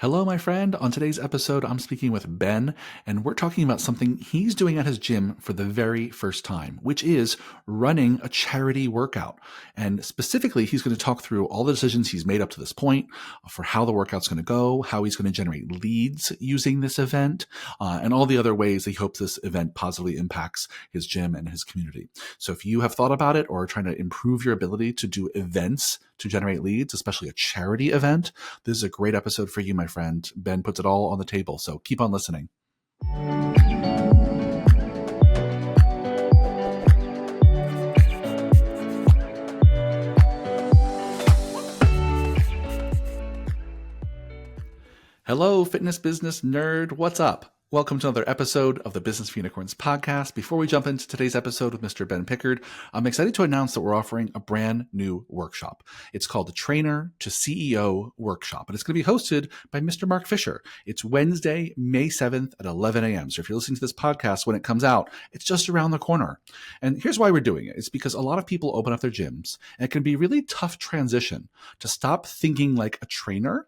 Hello, my friend. On today's episode, I'm speaking with Ben, and we're talking about something he's doing at his gym for the very first time, which is running a charity workout. And specifically, he's going to talk through all the decisions he's made up to this point for how the workout's going to go, how he's going to generate leads using this event, and all the other ways that he hopes this event positively impacts his gym and his community. So if you have thought about it or are trying to improve your ability to do events to generate leads, especially a charity event, this is a great episode for you, my friend. Ben puts it all on the table, so keep on listening. Hello, fitness business nerd. What's up? Welcome to another episode of the Business for Unicorns podcast. Before we jump into today's episode with Mr. Ben Pickard, I'm excited to announce that we're offering a brand new workshop. It's called the Trainer to CEO Workshop, and it's going to be hosted by Mr. Mark Fisher. It's Wednesday, May 7th at 11 a.m. So if you're listening to this podcast when it comes out, it's just around the corner. And here's why we're doing it. It's because a lot of people open up their gyms, and it can be a really tough transition to stop thinking like a trainer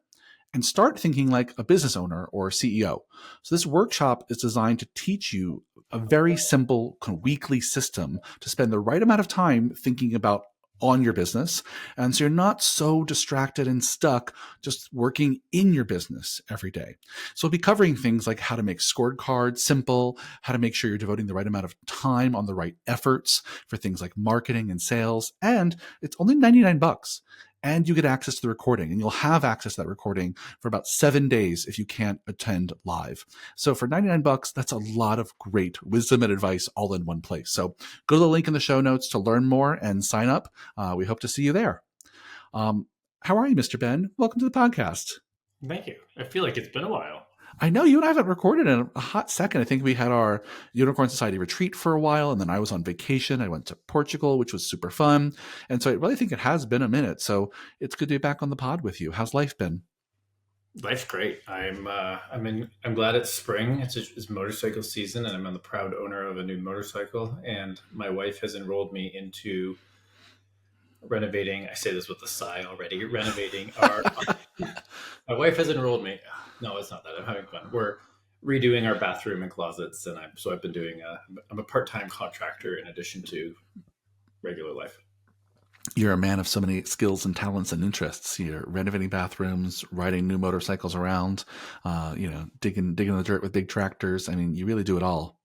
and start thinking like a business owner or a CEO. So this workshop is designed to teach you a very simple weekly system to spend the right amount of time thinking about on your business. And so you're not so distracted and stuck just working in your business every day. So we'll be covering things like how to make scorecards simple, how to make sure you're devoting the right amount of time on the right efforts for things like marketing and sales. And it's only $99. And you get access to the recording, and you'll have access to that recording for about 7 days if you can't attend live. So for $99, that's a lot of great wisdom and advice all in one place. So go to the link in the show notes to learn more and sign up. We hope to see you there. How are you, Mr. Ben? Welcome to the podcast. Thank you. I feel like it's been a while. I know you and I haven't recorded in a hot second. I think we had our Unicorn Society retreat for a while, and then I was on vacation. I went to Portugal, which was super fun. And so I really think it has been a minute. So it's good to be back on the pod with you. How's life been? Life's great. I'm glad it's spring. It's motorcycle season, and I'm the proud owner of a new motorcycle. And my wife has enrolled me into renovating. I say this with a sigh already. Renovating our. My wife has enrolled me. No, it's not that. I'm having fun. We're redoing our bathroom and closets, and I've been doing. I'm a part-time contractor in addition to regular life. You're a man of so many skills and talents and interests. You're renovating bathrooms, riding new motorcycles around, digging the dirt with big tractors. I mean, you really do it all.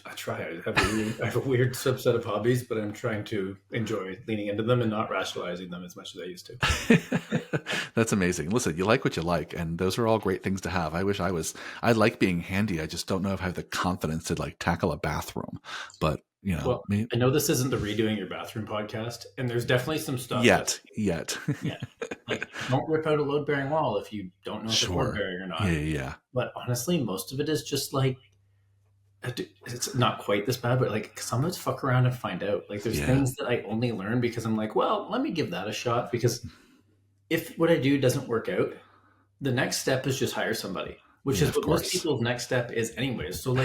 I try. I have a weird subset of hobbies, but I'm trying to enjoy leaning into them and not rationalizing them as much as I used to. That's amazing. Listen, you like what you like, and those are all great things to have. I like being handy. I just don't know if I have the confidence to tackle a bathroom, but Well, I know this isn't the redoing your bathroom podcast, and there's definitely some stuff. Yet. Yeah. Like, don't rip out a load bearing wall if you don't know if it's load bearing or not. Yeah. But honestly, most of it is just it's not quite this bad, but sometimes fuck around and find out. There's things that I only learn because I'm like, well, let me give that a shot, because if what I do doesn't work out, the next step is just hire somebody, which is what most people's next step is anyways. So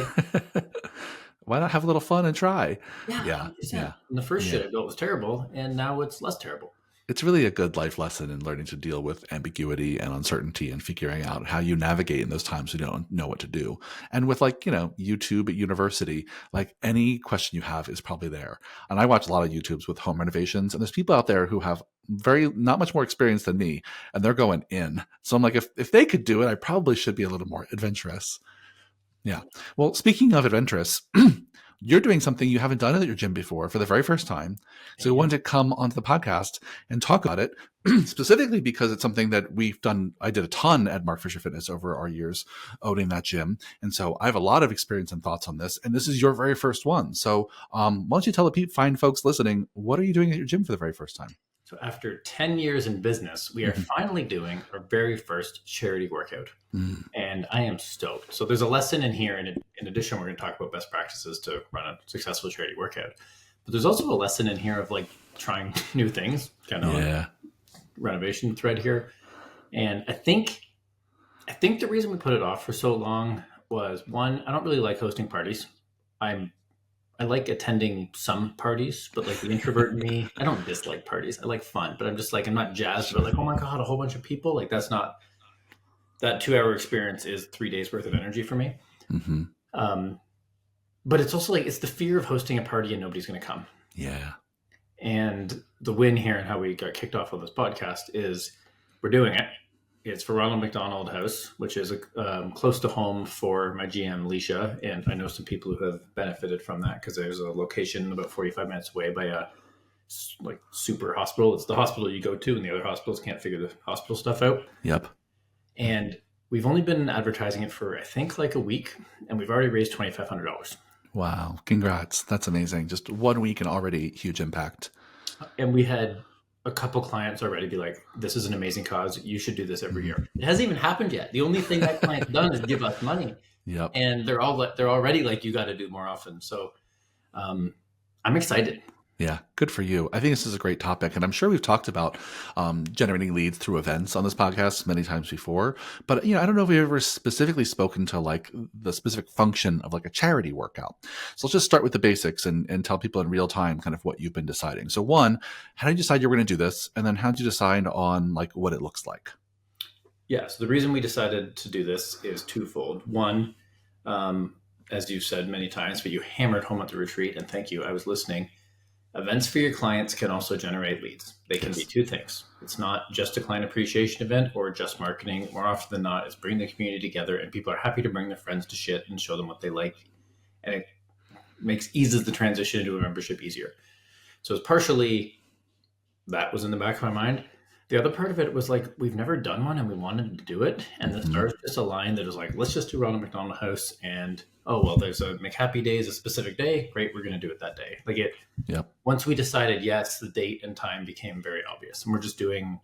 why not have a little fun and try? Yeah. And the first shit I built was terrible, and now it's less terrible. It's really a good life lesson in learning to deal with ambiguity and uncertainty and figuring out how you navigate in those times you don't know what to do. And with YouTube at university, any question you have is probably there. And I watch a lot of YouTubes with home renovations, and there's people out there who have not much more experience than me, and they're going in. So I'm like, if they could do it, I probably should be a little more adventurous. Yeah. Well, speaking of adventurous, you're doing something you haven't done at your gym before for the very first time. So we wanted to come onto the podcast and talk about it, specifically because it's something that we've done. I did a ton at Mark Fisher Fitness over our years owning that gym. And so I have a lot of experience and thoughts on this. And this is your very first one. So why don't you tell the fine folks listening, what are you doing at your gym for the very first time? So after 10 years in business, we are finally doing our very first charity workout. And I am stoked. So there's a lesson in here. And in addition, we're going to talk about best practices to run a successful charity workout. But there's also a lesson in here of trying new things, kind of renovation thread here. And I think the reason we put it off for so long was, one, I don't really like hosting parties. I like attending some parties, but the introvert in me, I don't dislike parties. I like fun, but I'm just I'm not jazzed about oh my God, a whole bunch of people. That's not that 2 hour experience is 3 days worth of energy for me. Mm-hmm. But it's also like, it's the fear of hosting a party and nobody's going to come. Yeah. And the win here and how we got kicked off on this podcast is we're doing it. It's for Ronald McDonald House, which is close to home for my GM, Leisha. And I know some people who have benefited from that because there's a location about 45 minutes away by a like super hospital. It's the hospital you go to and the other hospitals can't figure the hospital stuff out. Yep. And we've only been advertising it for, I think, like a week. And we've already raised $2,500. Wow. Congrats. That's amazing. Just 1 week and already huge impact. And we had a couple clients already be like, this is an amazing cause. You should do this every year. It hasn't even happened yet. The only thing that client's done is give us money. Yep. And they're already like, you got to do more often. So I'm excited. Yeah, good for you. I think this is a great topic, and I'm sure we've talked about generating leads through events on this podcast many times before. But I don't know if we've ever specifically spoken to like the specific function of like a charity workout. So let's just start with the basics and tell people in real time kind of what you've been deciding. So one, how did you decide you were going to do this, and then how did you decide on like what it looks like? Yeah. So the reason we decided to do this is twofold. One, as you've said many times, but you hammered home at the retreat, and thank you. I was listening. Events for your clients can also generate leads. They can be two things. It's not just a client appreciation event or just marketing. More often than not, it's bring the community together, and people are happy to bring their friends to shit and show them what they like. And it eases the transition into a membership easier. So it's partially that was in the back of my mind. The other part of it was like, we've never done one and we wanted to do it. And the stars just aligned that it was like, let's just do Ronald McDonald House. And, oh, well, there's a McHappy Day is a specific day. Great. We're going to do it that day. Like it, Yep. Once we decided, yes, the date and time became very obvious. And we're just doing,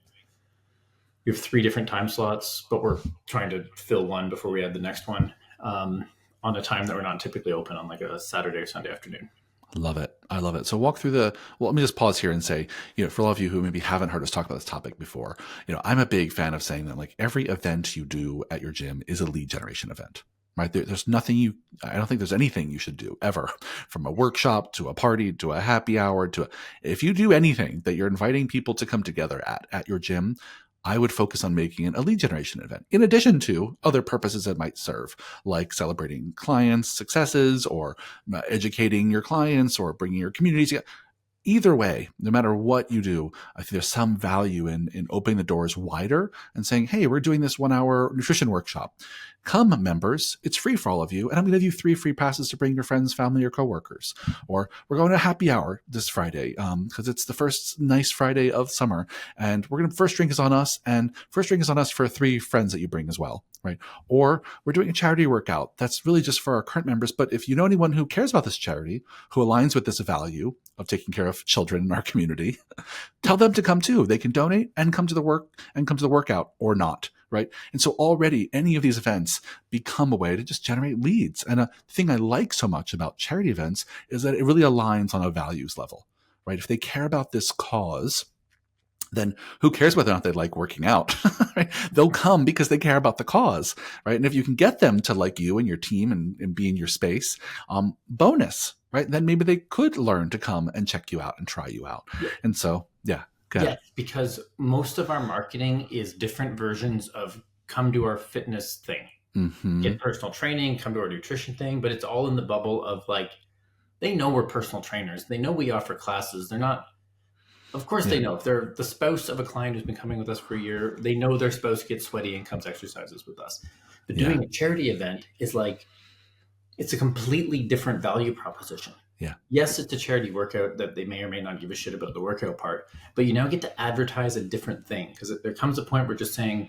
we have 3 different time slots, but we're trying to fill one before we add the next one on a time that we're not typically open on like a Saturday or Sunday afternoon. Love it. I love it. So walk through well, let me just pause here and say, for a lot of you who maybe haven't heard us talk about this topic before, I'm a big fan of saying that like every event you do at your gym is a lead generation event, right? There's nothing I don't think there's anything you should do ever, from a workshop to a party, to a happy hour, if you do anything that you're inviting people to come together at your gym, I would focus on making it a lead generation event, in addition to other purposes it might serve, like celebrating clients' successes or educating your clients or bringing your community together. Either way, no matter what you do, I think there's some value in opening the doors wider and saying, hey, we're doing this 1 hour nutrition workshop. Come, members. It's free for all of you. And I'm going to give you 3 free passes to bring your friends, family, or coworkers. Or we're going to happy hour this Friday because it's the first nice Friday of summer. And we're going to, first drink is on us. And first drink is on us for 3 friends that you bring as well, right? Or we're doing a charity workout. That's really just for our current members. But if you know anyone who cares about this charity, who aligns with this value of taking care of children in our community, tell them to come too. They can donate and come to the workout or not. Right. And so already any of these events become a way to just generate leads. And a thing I like so much about charity events is that it really aligns on a values level, right? If they care about this cause, then who cares whether or not they like working out? Right? They'll come because they care about the cause, right? And if you can get them to like you and your team and be in your space, bonus, right? Then maybe they could learn to come and check you out and try you out. Yeah. And so, yeah. Yes, because most of our marketing is different versions of come to our fitness thing, get personal training, come to our nutrition thing, but it's all in the bubble of like, they know we're personal trainers. They know we offer classes. They're not, of course they know if they're the spouse of a client who's been coming with us for a year, they know their spouse gets sweaty and comes exercises with us. But doing a charity event is like, it's a completely different value proposition. Yeah. Yes, it's a charity workout that they may or may not give a shit about the workout part, but you now get to advertise a different thing because there comes a point where just saying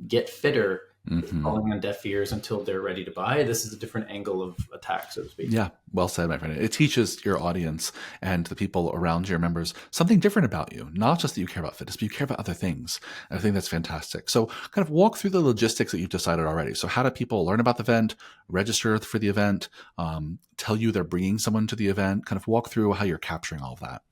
get fitter is falling on deaf ears until they're ready to buy. This is a different angle of attack, so to speak. Yeah, well said, my friend. It teaches your audience and the people around your members something different about you, not just that you care about fitness, but you care about other things. And I think that's fantastic. So kind of walk through the logistics that you've decided already. So how do people learn about the event, register for the event, tell you they're bringing someone to the event, kind of walk through how you're capturing all of that?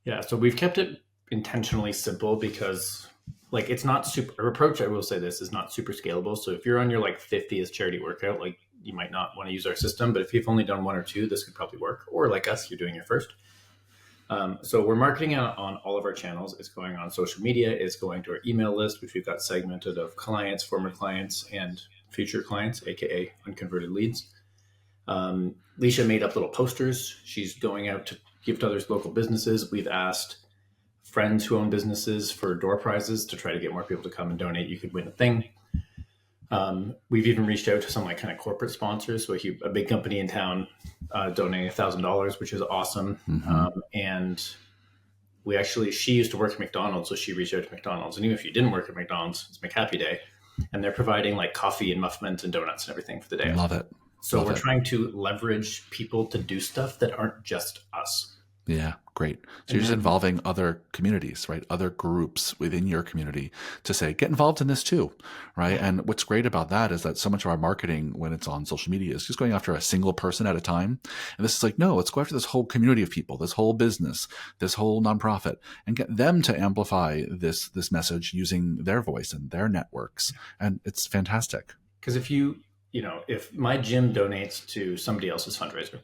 Yeah, so we've kept it intentionally simple because like it's not super, our approach, I will say this, is not super scalable. So if you're on your like 50th charity workout, like you might not want to use our system, but if you've only done 1 or 2, this could probably work. Or like us, you're doing your first. So we're marketing out on all of our channels. It's going on social media. It's going to our email list, which we've got segmented of clients, former clients, and future clients, aka unconverted leads. Leisha made up little posters. She's going out to give to others local businesses. We've asked friends who own businesses for door prizes to try to get more people to come and donate. You could win a thing. We've even reached out to some like kind of corporate sponsors. So a big company in town donating $1,000, which is awesome. And she used to work at McDonald's, so she reached out to McDonald's. And even if you didn't work at McDonald's, it's McHappy Day, and they're providing like coffee and muffins and donuts and everything for the day. Love it. So we're trying to leverage people to do stuff that aren't just us. Yeah, great. So you're just involving other communities, right? Other groups within your community to say, get involved in this too, right? And what's great about that is that so much of our marketing when it's on social media is just going after a single person at a time. And this is like, no, let's go after this whole community of people, this whole business, this whole nonprofit, and get them to amplify this message using their voice and their networks. And it's fantastic. Because if my gym donates to somebody else's fundraiser,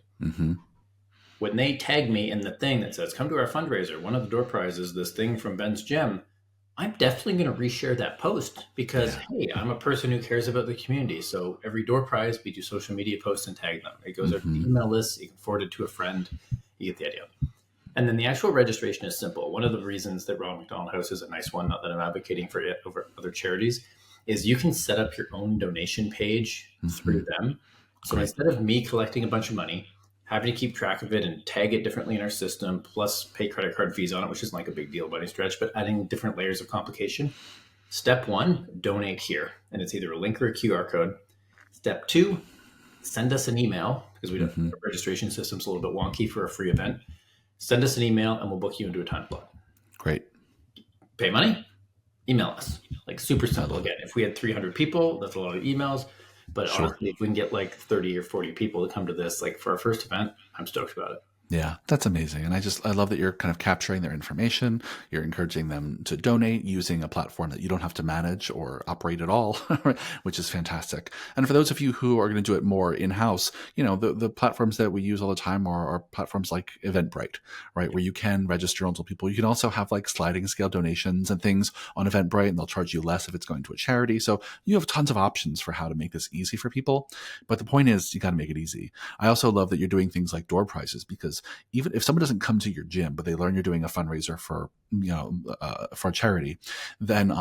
when they tag me in the thing that says, come to our fundraiser, one of the door prizes, this thing from Ben's gym, I'm definitely going to reshare that post because, hey, I'm a person who cares about the community. So every door prize, we do social media posts and tag them. It goes out to the email list. You can forward it to a friend. You get the idea. And then the actual registration is simple. One of the reasons that Ronald McDonald House is a nice one, not that I'm advocating for it over other charities, is you can set up your own donation page through them. So instead of me collecting a bunch of money, having to keep track of it and tag it differently in our system, plus pay credit card fees on it, which isn't like a big deal by any stretch, but adding different layers of complication. Step 1, donate here. And it's either a link or a QR code. Step 2, send us an email because our registration system's a little bit wonky for a free event. Send us an email and we'll book you into a time slot. Great. Pay money? Email us. Like super simple. Again, if we had 300 people, that's a lot of emails. But honestly, if we can get like 30 or 40 people to come to this, like for our first event, I'm stoked about it. Yeah, that's amazing. And I love that you're kind of capturing their information. You're encouraging them to donate using a platform that you don't have to manage or operate at all, which is fantastic. And for those of you who are going to do it more in-house, the platforms that we use all the time are platforms like Eventbrite, right? Where you can register your own people. You can also have like sliding scale donations and things on Eventbrite, and they'll charge you less if it's going to a charity. So you have tons of options for how to make this easy for people. But the point is, you got to make it easy. I also love that you're doing things like door prizes because even if someone doesn't come to your gym, but they learn you're doing a fundraiser for a charity, then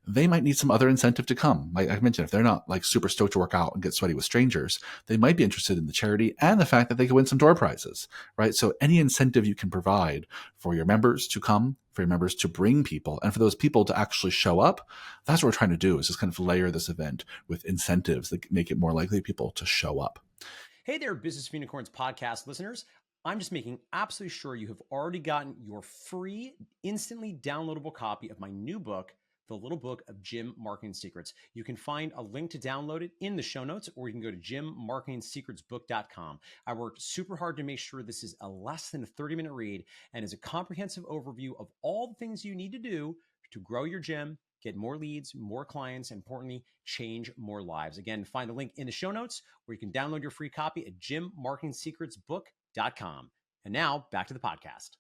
they might need some other incentive to come. Like I mentioned, if they're not like super stoked to work out and get sweaty with strangers, they might be interested in the charity and the fact that they could win some door prizes, right? So any incentive you can provide for your members to come, for your members to bring people, and for those people to actually show up, that's what we're trying to do, is just kind of layer this event with incentives that make it more likely people to show up. Hey there, Business Unicorns podcast listeners. I'm just making absolutely sure you have already gotten your free, instantly downloadable copy of my new book, The Little Book of Gym Marketing Secrets. You can find a link to download it in the show notes, or you can go to gymmarketingsecretsbook.com. I worked super hard to make sure this is a less than 30-minute read and is a comprehensive overview of all the things you need to do to grow your gym, get more leads, more clients, and importantly, change more lives. Again, find the link in the show notes, where you can download your free copy at gymmarketingsecretsbook.com. And now back to the podcast.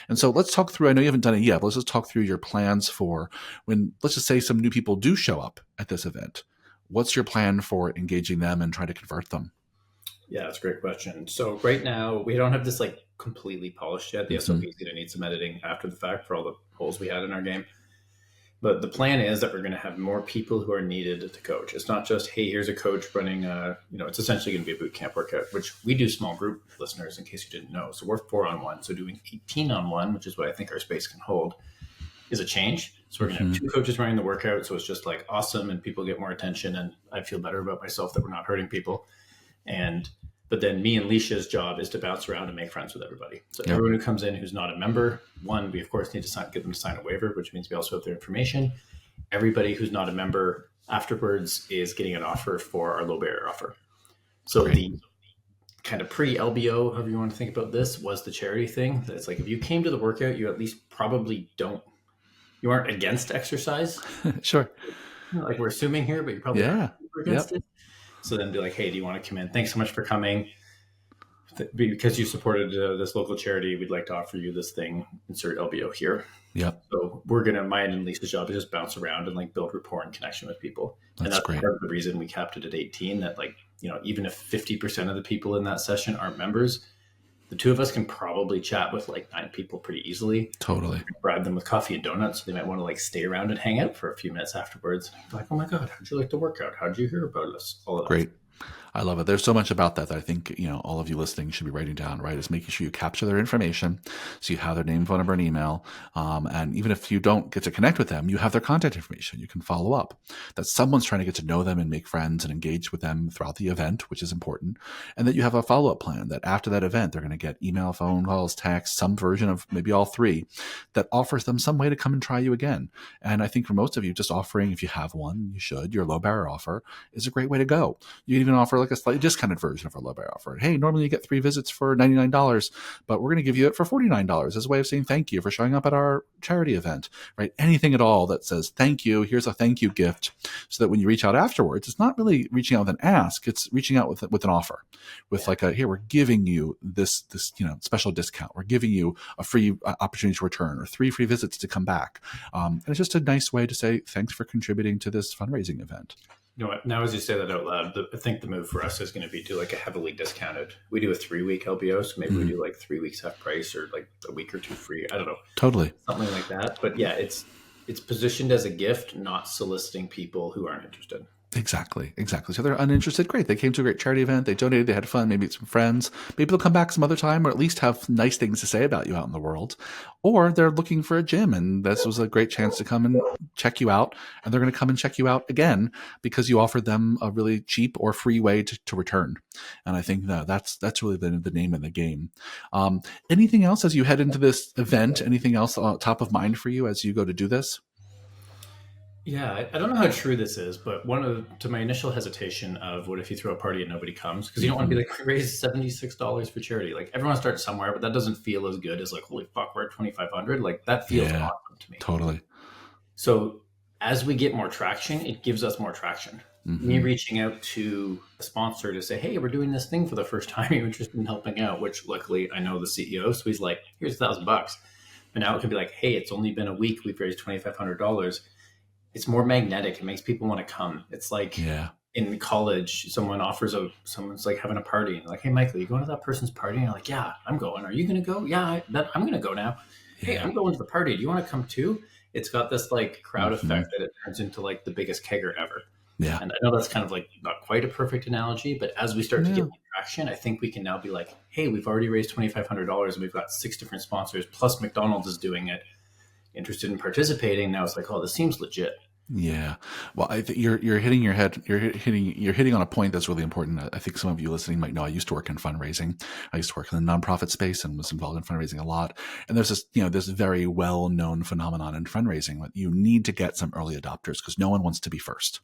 And so let's talk through, I know you haven't done it yet, but let's just talk through your plans for when, let's just say some new people do show up at this event. What's your plan for engaging them and trying to convert them? Yeah, that's a great question. So right now we don't have this like completely polished yet. The SOP is going to need some editing after the fact for all the holes we had in our game. But the plan is that we're going to have more people who are needed to coach. It's not just, hey, here's a coach running it's essentially going to be a boot camp workout, which we do small group, listeners, in case you didn't know. So we're 4-on-1. So doing 18-on-1, which is what I think our space can hold, is a change. So we're going to have 2 coaches running the workout. So it's just like awesome, and people get more attention, and I feel better about myself that we're not hurting people. But then me and Leisha's job is to bounce around and make friends with everybody. So everyone who comes in who's not a member, one, we of course need to get them to sign a waiver, which means we also have their information. Everybody who's not a member afterwards is getting an offer for our low barrier offer. So the kind of pre-LBO, however you want to think about this, was the charity thing. It's like if you came to the workout, you at least probably you aren't against exercise. Sure. Like we're assuming here, but you probably are against it. So then be like, hey, do you want to come in? Thanks so much for coming. because you supported this local charity, we'd like to offer you this thing, insert LBO here. Yep. So mine and Lisa's job is just bounce around and like build rapport and connection with people. And That's that's great. part of the reason we capped it at 18, that like, even if 50% of the people in that session aren't members, the two of us can probably chat with like 9 people pretty easily. Totally. Bribe them with coffee and donuts. So they might want to like stay around and hang out for a few minutes afterwards. Like, oh my God, how'd you like the workout? How'd you hear about us? All of that. Great. I love it. There's so much about that I think, all of you listening should be writing down, right? Is making sure you capture their information so you have their name, phone number, and email. And even if you don't get to connect with them, you have their contact information. You can follow up. That someone's trying to get to know them and make friends and engage with them throughout the event, which is important. And that you have a follow-up plan that after that event, they're going to get email, phone calls, text, some version of maybe all 3 that offers them some way to come and try you again. And I think for most of you, just offering, if you have one, you should, your low barrier offer is a great way to go. You can even offer like a slightly discounted version of our low barrier offer. Hey, normally you get 3 visits for $99, but we're going to give you it for $49 as a way of saying thank you for showing up at our charity event, right? Anything at all that says thank you, here's a thank you gift, so that when you reach out afterwards, it's not really reaching out with an ask, it's reaching out with an offer, with like here, we're giving you this special discount. We're giving you a free opportunity to return or 3 free visits to come back. And it's just a nice way to say thanks for contributing to this fundraising event. You know what? Now, as you say that out loud, I think the move for us is going to be to like a heavily discounted. We do a 3-week LBO, so maybe we do like 3 weeks half price or like a week or 2 free. I don't know. Totally. Something like that. But yeah, it's positioned as a gift, not soliciting people who aren't interested. Exactly. So they're uninterested. Great. They came to a great charity event. They donated. They had fun. Maybe it's some friends. Maybe they'll come back some other time or at least have nice things to say about you out in the world. Or they're looking for a gym and this was a great chance to come and check you out. And they're going to come and check you out again because you offered them a really cheap or free way to return. And I think that's really the name of the game. Anything else as you head into this event? Anything else top of mind for you as you go to do this? Yeah, I don't know how true this is, but to my initial hesitation of what if you throw a party and nobody comes? Because you don't want to be like, we raised $76 for charity. Like everyone starts somewhere, but that doesn't feel as good as like, holy fuck, we're at 2,500. Like that feels awesome to me. Totally. So as we get more traction, it gives us more traction. Me reaching out to a sponsor to say, hey, we're doing this thing for the first time. Are you interested in helping out? Which luckily I know the CEO. So he's like, here's $1,000. But now it can be like, hey, it's only been a week. We've raised $2,500. It's more magnetic. It makes people want to come. It's like in college, someone's like having a party and like, hey, Michael, you going to that person's party? And you're like, yeah, I'm going. Are you going to go? Yeah, I'm going to go now. Hey, I'm going to the party. Do you want to come too? It's got this like crowd effect that it turns into like the biggest kegger ever. Yeah. And I know that's kind of like not quite a perfect analogy, but as we start to get traction, I think we can now be like, hey, we've already raised $2,500 and we've got 6 different sponsors, plus McDonald's is doing it. Interested in participating. Now it's like, oh, this seems legit. Yeah. Well, I think you're hitting your head. You're hitting on a point that's really important. I think some of you listening might know I used to work in fundraising. I used to work in the nonprofit space and was involved in fundraising a lot. And there's this very well known phenomenon in fundraising that you need to get some early adopters because no one wants to be first.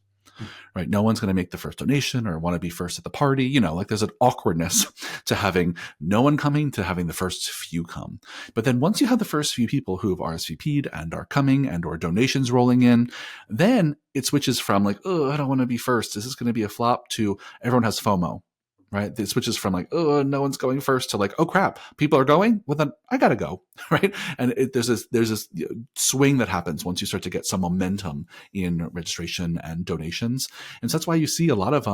Right. No one's going to make the first donation or want to be first at the party. Like there's an awkwardness to having no one coming to having the first few come. But then once you have the first few people who have RSVP'd and are coming and or donations rolling in, then it switches from like, oh, I don't want to be first. Is this going to be a flop to everyone has FOMO. Right. It switches from like, oh, no one's going first to like, oh, crap, people are going. Well, then I got to go. Right. And there's this swing that happens once you start to get some momentum in registration and donations. And so that's why you see a lot of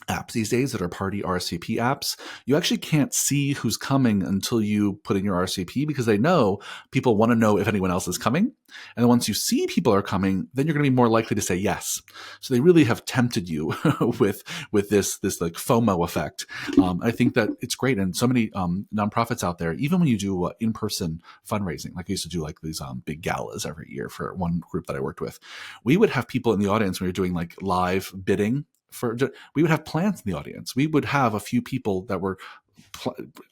apps these days that are party RSVP apps. You actually can't see who's coming until you put in your RSVP because they know people want to know if anyone else is coming. And then once you see people are coming, then you're going to be more likely to say yes. So they really have tempted you with this like FOMO effect. I think that it's great. And so many nonprofits out there, even when you do in-person fundraising, like I used to do like these big galas every year for one group that I worked with, we would have people in the audience when we were doing like live bidding. We would have plants in the audience. We would have a few people that were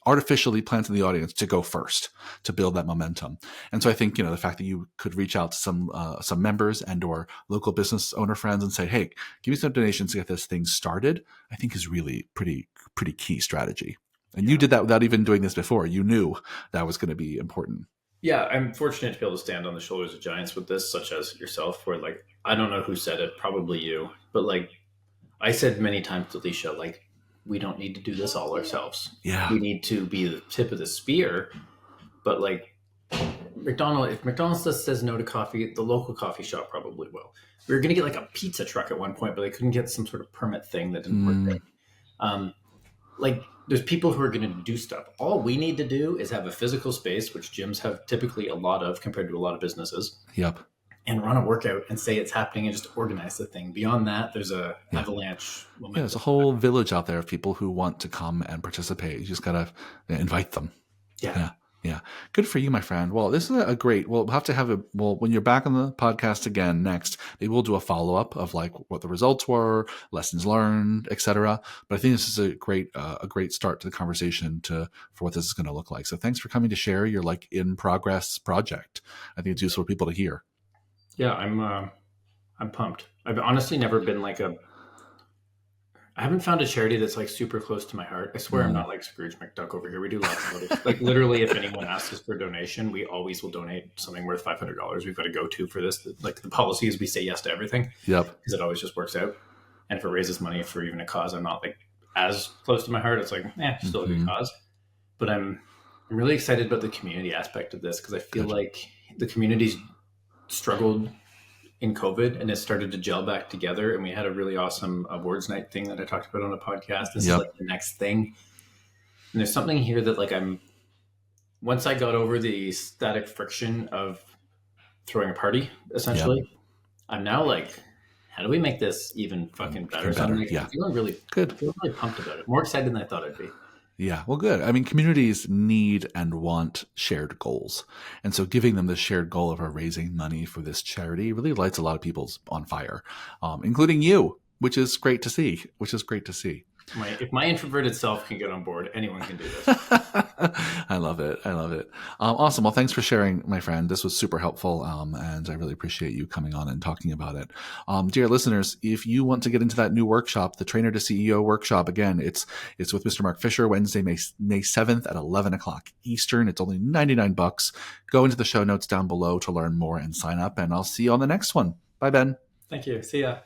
artificially planted in the audience to go first to build that momentum. And so I think, the fact that you could reach out to some members and or local business owner friends and say, hey, give me some donations to get this thing started, I think is really pretty key strategy. And you did that without even doing this before. You knew that was going to be important. Yeah, I'm fortunate to be able to stand on the shoulders of giants with this, such as yourself, where like, I don't know who said it, probably you, but like, I said many times to Alicia, like, we don't need to do this all ourselves. Yeah. We need to be the tip of the spear. But like if McDonald's says no to coffee, the local coffee shop probably will. We were going to get like a pizza truck at one point, but they couldn't get some sort of permit thing that didn't work out. Like there's people who are going to do stuff. All we need to do is have a physical space, which gyms have typically a lot of compared to a lot of businesses. Yep. And run a workout and say it's happening and just organize the thing. Beyond that, there's a avalanche. Yeah, there's a whole village out there of people who want to come and participate. You just got to invite them. Yeah. Yeah. Good for you, my friend. Well, this is we'll have to have when you're back on the podcast again next, maybe we'll do a follow-up of like what the results were, lessons learned, etc. But I think this is a great start to the conversation for what this is going to look like. So thanks for coming to share your like in progress project. I think it's useful for people to hear. Yeah, I'm pumped. I've honestly never been I haven't found a charity that's like super close to my heart. I swear I'm not like Scrooge McDuck over here. We do lots of other, like literally if anyone asks us for a donation, we always will donate something worth $500. We've got to go to for this. Like the policy is we say yes to everything. Yep. Because it always just works out. And if it raises money for even a cause I'm not like as close to my heart, it's like, still a good cause. But I'm really excited about the community aspect of this because I feel like the community's struggled in COVID and it started to gel back together. And we had a really awesome awards night thing that I talked about on the podcast. This is like the next thing. And there's something here that like once I got over the static friction of throwing a party, essentially, I'm now like, how do we make this even fucking better? So I'm feeling really good. I feel really pumped about it. More excited than I thought I'd be. Yeah, well, good. I mean, communities need and want shared goals. And so giving them the shared goal of raising money for this charity really lights a lot of people on fire, including you, which is great to see. If my introverted self can get on board, anyone can do this. I love it. Awesome. Well, thanks for sharing, my friend. This was super helpful, and I really appreciate you coming on and talking about it. Dear listeners, if you want to get into that new workshop, the Trainer to CEO workshop, again, it's with Mr. Mark Fisher, Wednesday, May 7th at 11 o'clock Eastern. It's only $99. Go into the show notes down below to learn more and sign up, and I'll see you on the next one. Bye, Ben. Thank you. See ya.